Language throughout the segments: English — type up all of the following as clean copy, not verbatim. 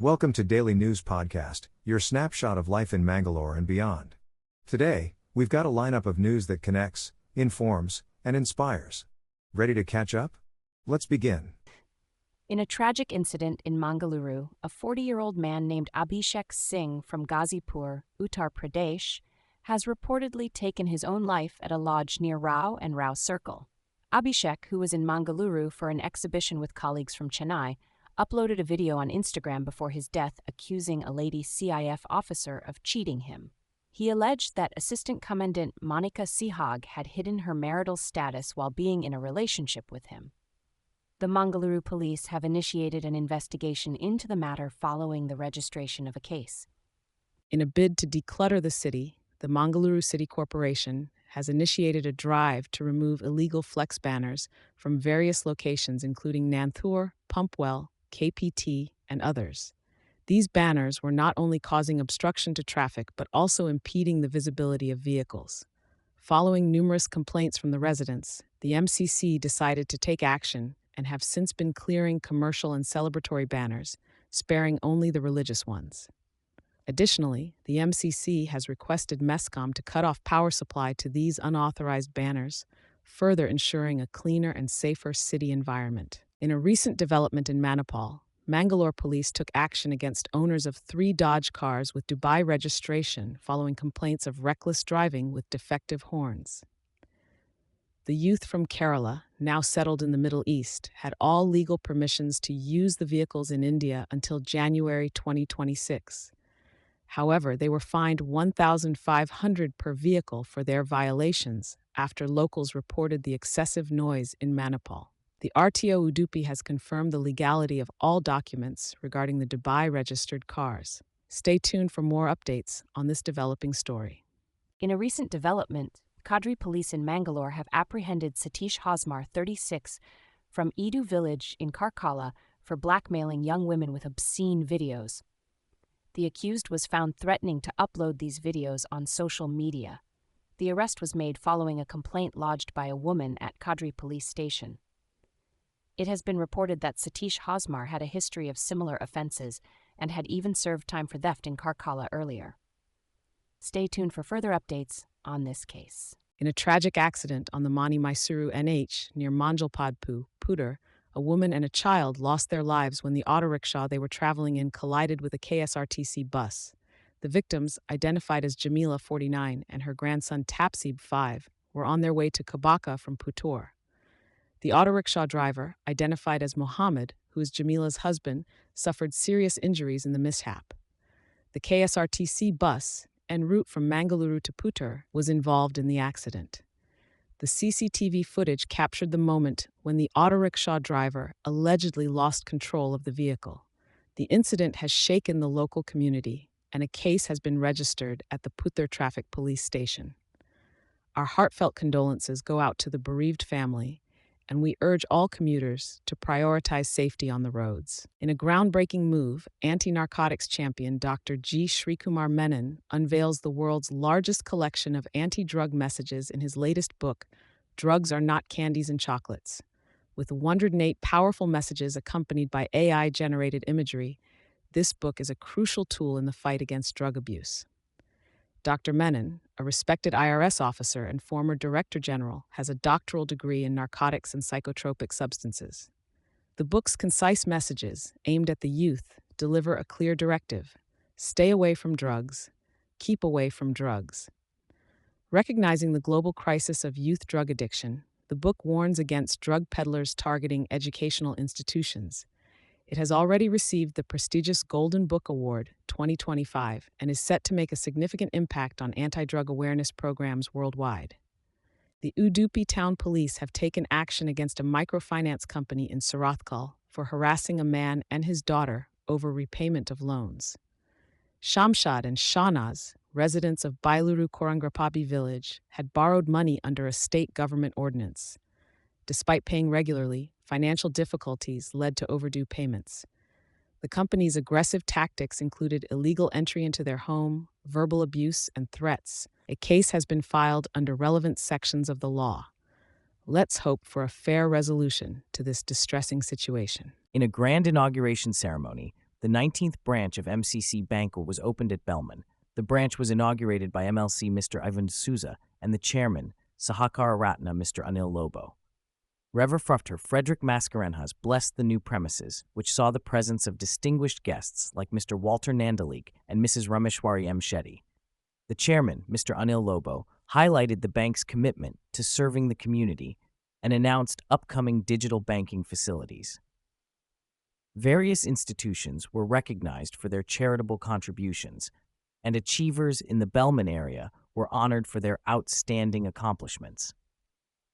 Welcome to Daily News Podcast, your snapshot of life in Mangalore and beyond. Today, we've got a lineup of news that connects, informs, and inspires. Ready to catch up? Let's begin. In a tragic incident in Mangalore, a 40-year-old man named Abhishek Singh from Ghazipur, Uttar Pradesh, has reportedly taken his own life at a lodge near Rao and Rao Circle. Abhishek, who was in Mangalore for an exhibition with colleagues from Chennai, uploaded a video on Instagram before his death accusing a lady CIF officer of cheating him. He alleged that Assistant Commandant Monica Sihag had hidden her marital status while being in a relationship with him. The Mangalore police have initiated an investigation into the matter following the registration of a case. In a bid to declutter the city, the Mangalore City Corporation has initiated a drive to remove illegal flex banners from various locations including Nanthur, Pumpwell, KPT, and others. These banners were not only causing obstruction to traffic but also impeding the visibility of vehicles. Following numerous complaints from the residents, the MCC decided to take action and have since been clearing commercial and celebratory banners, sparing only the religious ones. Additionally, the MCC has requested MESCOM to cut off power supply to these unauthorized banners, further ensuring a cleaner and safer city environment. In a recent development in Manipal, Mangalore police took action against owners of 3 Dodge cars with Dubai registration following complaints of reckless driving with defective horns. The youth from Kerala, now settled in the Middle East, had all legal permissions to use the vehicles in India until January 2026. However, they were fined $1,500 per vehicle for their violations after locals reported the excessive noise in Manipal. The RTO Udupi has confirmed the legality of all documents regarding the Dubai-registered cars. Stay tuned for more updates on this developing story. In a recent development, Kadri police in Mangalore have apprehended Satish Hosmar, 36, from Edu village in Karkala for blackmailing young women with obscene videos. The accused was found threatening to upload these videos on social media. The arrest was made following a complaint lodged by a woman at Kadri police station. It has been reported that Satish Hosmar had a history of similar offenses and had even served time for theft in Karkala earlier. Stay tuned for further updates on this case. In a tragic accident on the Mani Mysuru NH near Manjalpadpu, Pudur, a woman and a child lost their lives when the auto rickshaw they were traveling in collided with a KSRTC bus. The victims, identified as Jamila, 49, and her grandson Tapsib, 5, were on their way to Kabaka from Putur. The auto rickshaw driver, identified as Mohammed, who is Jamila's husband, suffered serious injuries in the mishap. The KSRTC bus, en route from Mangalore to Putur, was involved in the accident. The CCTV footage captured the moment when the auto rickshaw driver allegedly lost control of the vehicle. The incident has shaken the local community, and a case has been registered at the Putur Traffic Police Station. Our heartfelt condolences go out to the bereaved family, and we urge all commuters to prioritize safety on the roads. In a groundbreaking move, anti-narcotics champion Dr. G. Srikumar Menon unveils the world's largest collection of anti-drug messages in his latest book, Drugs Are Not Candies and Chocolates. With 108 powerful messages accompanied by AI-generated imagery, this book is a crucial tool in the fight against drug abuse. Dr. Menon, a respected IRS officer and former Director General, has a doctoral degree in narcotics and psychotropic substances. The book's concise messages, aimed at the youth, deliver a clear directive: stay away from drugs, keep away from drugs. Recognizing the global crisis of youth drug addiction, the book warns against drug peddlers targeting educational institutions. It has already received the prestigious Golden Book Award 2025 and is set to make a significant impact on anti-drug awareness programs worldwide. The Udupi Town Police have taken action against a microfinance company in Surathkal for harassing a man and his daughter over repayment of loans. Shamshad and Shahnaz, residents of Bailuru Korangrapabi village, had borrowed money under a state government ordinance. Despite paying regularly, financial difficulties led to overdue payments. The company's aggressive tactics included illegal entry into their home, verbal abuse, and threats. A case has been filed under relevant sections of the law. Let's hope for a fair resolution to this distressing situation. In a grand inauguration ceremony, the 19th branch of MCC Bank was opened at Belman. The branch was inaugurated by MLC Mr. Ivan Souza and the chairman, Sahakara Ratna Mr. Anil Lobo. Reverend Frufter Frederick Mascarenhas blessed the new premises, which saw the presence of distinguished guests like Mr. Walter Nandalik and Mrs. Rameshwari M. Shetty. The chairman, Mr. Anil Lobo, highlighted the bank's commitment to serving the community and announced upcoming digital banking facilities. Various institutions were recognized for their charitable contributions, and achievers in the Belman area were honored for their outstanding accomplishments.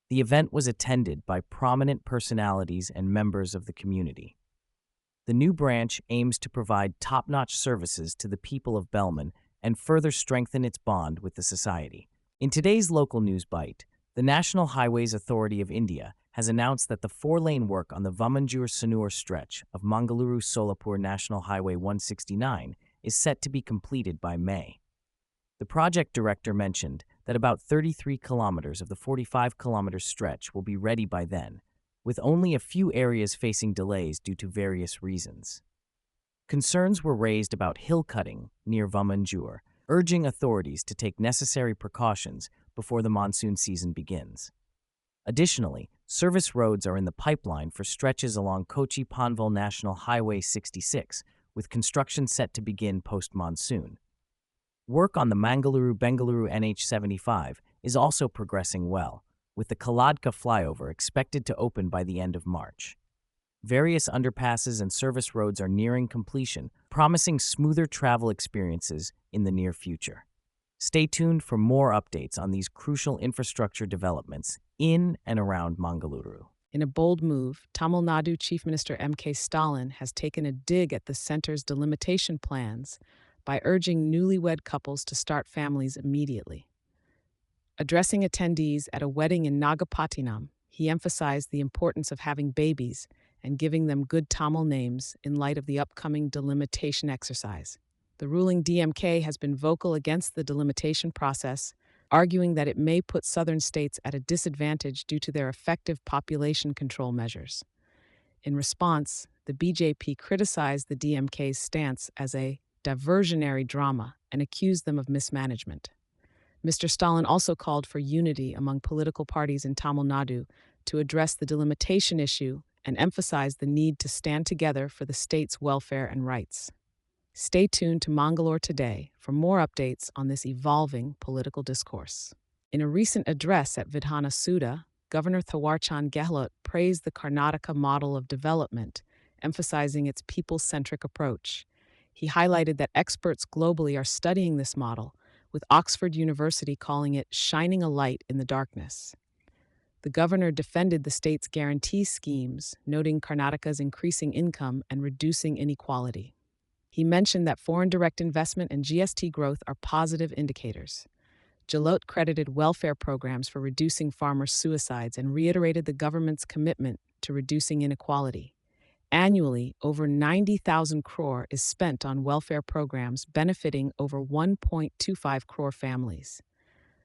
The event was attended by prominent personalities and members of the community. The new branch aims to provide top-notch services to the people of Belman and further strengthen its bond with the society. In today's local news bite, the National Highways Authority of India has announced that the 4-lane work on the Vamanjur-Sanur stretch of Mangaluru-Solapur National Highway 169 is set to be completed by May. The project director mentioned that about 33 kilometers of the 45-kilometer stretch will be ready by then, with only a few areas facing delays due to various reasons. Concerns were raised about hill cutting near Vamanjur, urging authorities to take necessary precautions before the monsoon season begins. Additionally, service roads are in the pipeline for stretches along Kochi-Panvel National Highway 66, with construction set to begin post-monsoon. Work on the Mangaluru-Bengaluru NH75 is also progressing well, with the Kaladka flyover expected to open by the end of March. Various underpasses and service roads are nearing completion, promising smoother travel experiences in the near future. Stay tuned for more updates on these crucial infrastructure developments in and around Mangaluru. In a bold move, Tamil Nadu Chief Minister M.K. Stalin has taken a dig at the center's delimitation plans by urging newlywed couples to start families immediately. Addressing attendees at a wedding in Nagapattinam, he emphasized the importance of having babies and giving them good Tamil names in light of the upcoming delimitation exercise. The ruling DMK has been vocal against the delimitation process, arguing that it may put southern states at a disadvantage due to their effective population control measures. In response, the BJP criticized the DMK's stance as a diversionary drama and accused them of mismanagement. Mr. Stalin also called for unity among political parties in Tamil Nadu to address the delimitation issue and emphasized the need to stand together for the state's welfare and rights. Stay tuned to Mangalore Today for more updates on this evolving political discourse. In a recent address at Vidhana Suda, Governor Thawarchand Gehlot praised the Karnataka model of development, emphasizing its people-centric approach. He highlighted that experts globally are studying this model, with Oxford University calling it shining a light in the darkness. The governor defended the state's guarantee schemes, noting Karnataka's increasing income and reducing inequality. He mentioned that foreign direct investment and GST growth are positive indicators. Gehlot credited welfare programs for reducing farmers' suicides and reiterated the government's commitment to reducing inequality. Annually, over 90,000 crore is spent on welfare programs benefiting over 1.25 crore families.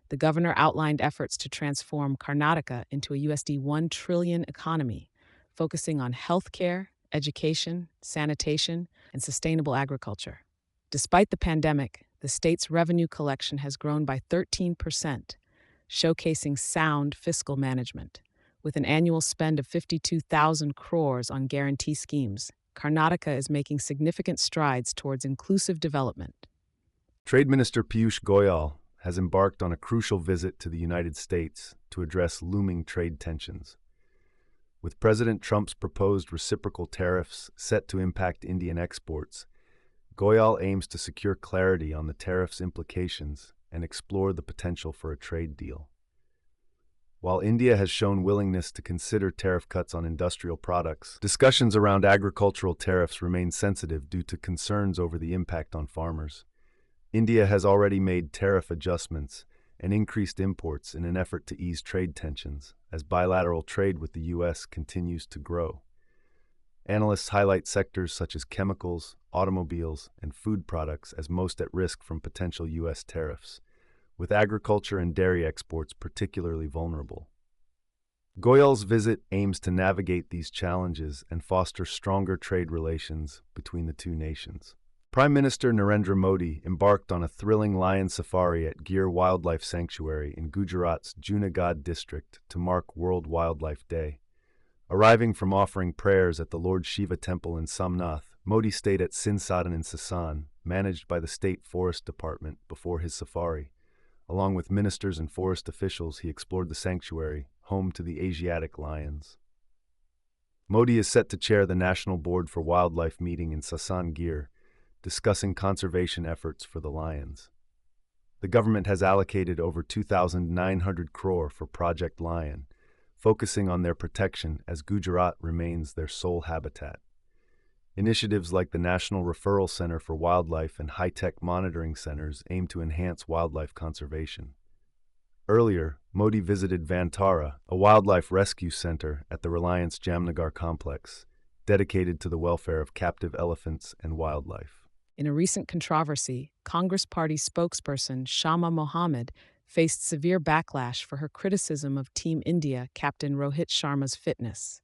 The governor outlined efforts to transform Karnataka into a USD 1 trillion economy, focusing on healthcare, education, sanitation, and sustainable agriculture. Despite the pandemic, the state's revenue collection has grown by 13%, showcasing sound fiscal management. With an annual spend of 52,000 crores on guarantee schemes, Karnataka is making significant strides towards inclusive development. Trade Minister Piyush Goyal has embarked on a crucial visit to the United States to address looming trade tensions. With President Trump's proposed reciprocal tariffs set to impact Indian exports, Goyal aims to secure clarity on the tariffs' implications and explore the potential for a trade deal. While India has shown willingness to consider tariff cuts on industrial products, discussions around agricultural tariffs remain sensitive due to concerns over the impact on farmers. India has already made tariff adjustments and increased imports in an effort to ease trade tensions, as bilateral trade with the U.S. continues to grow. Analysts highlight sectors such as chemicals, automobiles, and food products as most at risk from potential U.S. tariffs, with agriculture and dairy exports particularly vulnerable. Goyal's visit aims to navigate these challenges and foster stronger trade relations between the two nations. Prime Minister Narendra Modi embarked on a thrilling lion safari at Gir Wildlife Sanctuary in Gujarat's Junagadh district to mark World Wildlife Day. Arriving from offering prayers at the Lord Shiva temple in Somnath, Modi stayed at Sinsadan in Sasan, managed by the State Forest Department, before his safari. Along with ministers and forest officials, he explored the sanctuary, home to the Asiatic lions. Modi is set to chair the National Board for Wildlife meeting in Sasan Gir, discussing conservation efforts for the lions. The government has allocated over 2,900 crore for Project Lion, focusing on their protection as Gujarat remains their sole habitat. Initiatives like the National Referral Center for Wildlife and high-tech monitoring centers aim to enhance wildlife conservation. Earlier, Modi visited Vantara, a wildlife rescue center at the Reliance Jamnagar complex, dedicated to the welfare of captive elephants and wildlife. In a recent controversy, Congress Party spokesperson Shama Mohammed faced severe backlash for her criticism of Team India captain Rohit Sharma's fitness.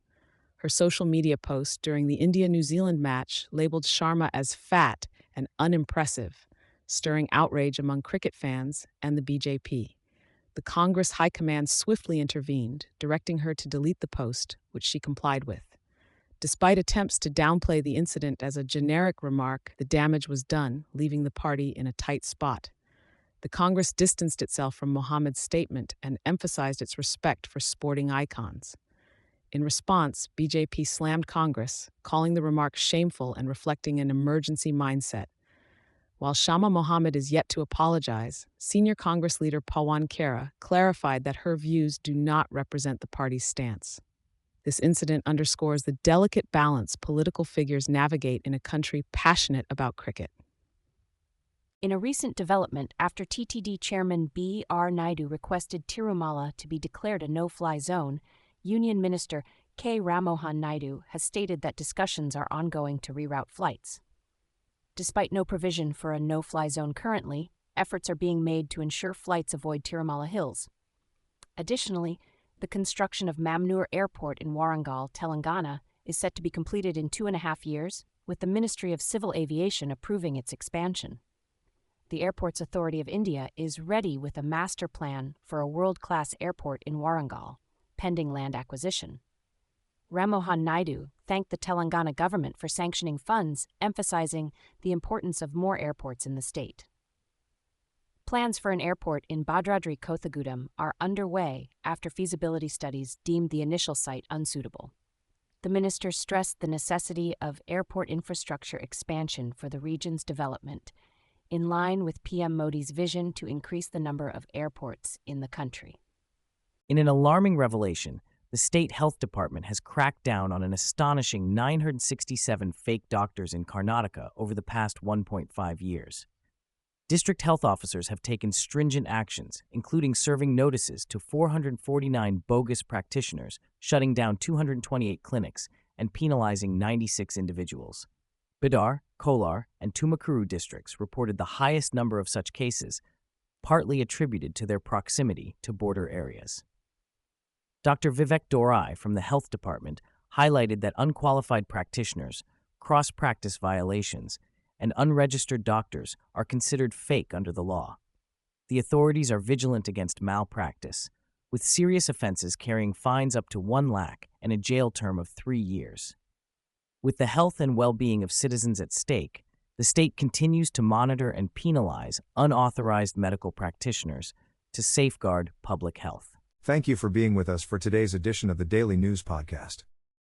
Her social media post during the India-New Zealand match labeled Sharma as fat and unimpressive, stirring outrage among cricket fans and the BJP. The Congress High Command swiftly intervened, directing her to delete the post, which she complied with. Despite attempts to downplay the incident as a generic remark, the damage was done, leaving the party in a tight spot. The Congress distanced itself from Mohammed's statement and emphasized its respect for sporting icons. In response, BJP slammed Congress, calling the remark shameful and reflecting an emergency mindset. While Shama Mohammed is yet to apologize, senior Congress leader Pawan Khera clarified that her views do not represent the party's stance. This incident underscores the delicate balance political figures navigate in a country passionate about cricket. In a recent development, after TTD Chairman B.R. Naidu requested Tirumala to be declared a no-fly zone, Union Minister K. Ramohan Naidu has stated that discussions are ongoing to reroute flights. Despite no provision for a no-fly zone currently, efforts are being made to ensure flights avoid Tirumala Hills. Additionally, the construction of Mamnur Airport in Warangal, Telangana, is set to be completed in 2.5 years, with the Ministry of Civil Aviation approving its expansion. The Airports Authority of India is ready with a master plan for a world-class airport in Warangal, pending land acquisition. Ramohan Naidu thanked the Telangana government for sanctioning funds, emphasizing the importance of more airports in the state. Plans for an airport in Bhadradri Kothagudem are underway after feasibility studies deemed the initial site unsuitable. The minister stressed the necessity of airport infrastructure expansion for the region's development, in line with PM Modi's vision to increase the number of airports in the country. In an alarming revelation, the state health department has cracked down on an astonishing 967 fake doctors in Karnataka over the past 1.5 years. District health officers have taken stringent actions, including serving notices to 449 bogus practitioners, shutting down 228 clinics, and penalizing 96 individuals. Bidar, Kolar, and Tumakuru districts reported the highest number of such cases, partly attributed to their proximity to border areas. Dr. Vivek Dorai from the Health Department highlighted that unqualified practitioners, cross-practice violations, and unregistered doctors are considered fake under the law. The authorities are vigilant against malpractice, with serious offenses carrying fines up to 1 lakh and a jail term of 3 years. With the health and well-being of citizens at stake, the state continues to monitor and penalize unauthorized medical practitioners to safeguard public health. Thank you for being with us for today's edition of the Daily News Podcast.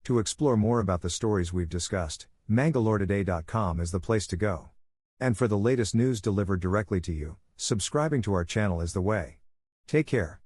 To explore more about the stories we've discussed, MangaloreToday.com is the place to go. And for the latest news delivered directly to you, subscribing to our channel is the way. Take care.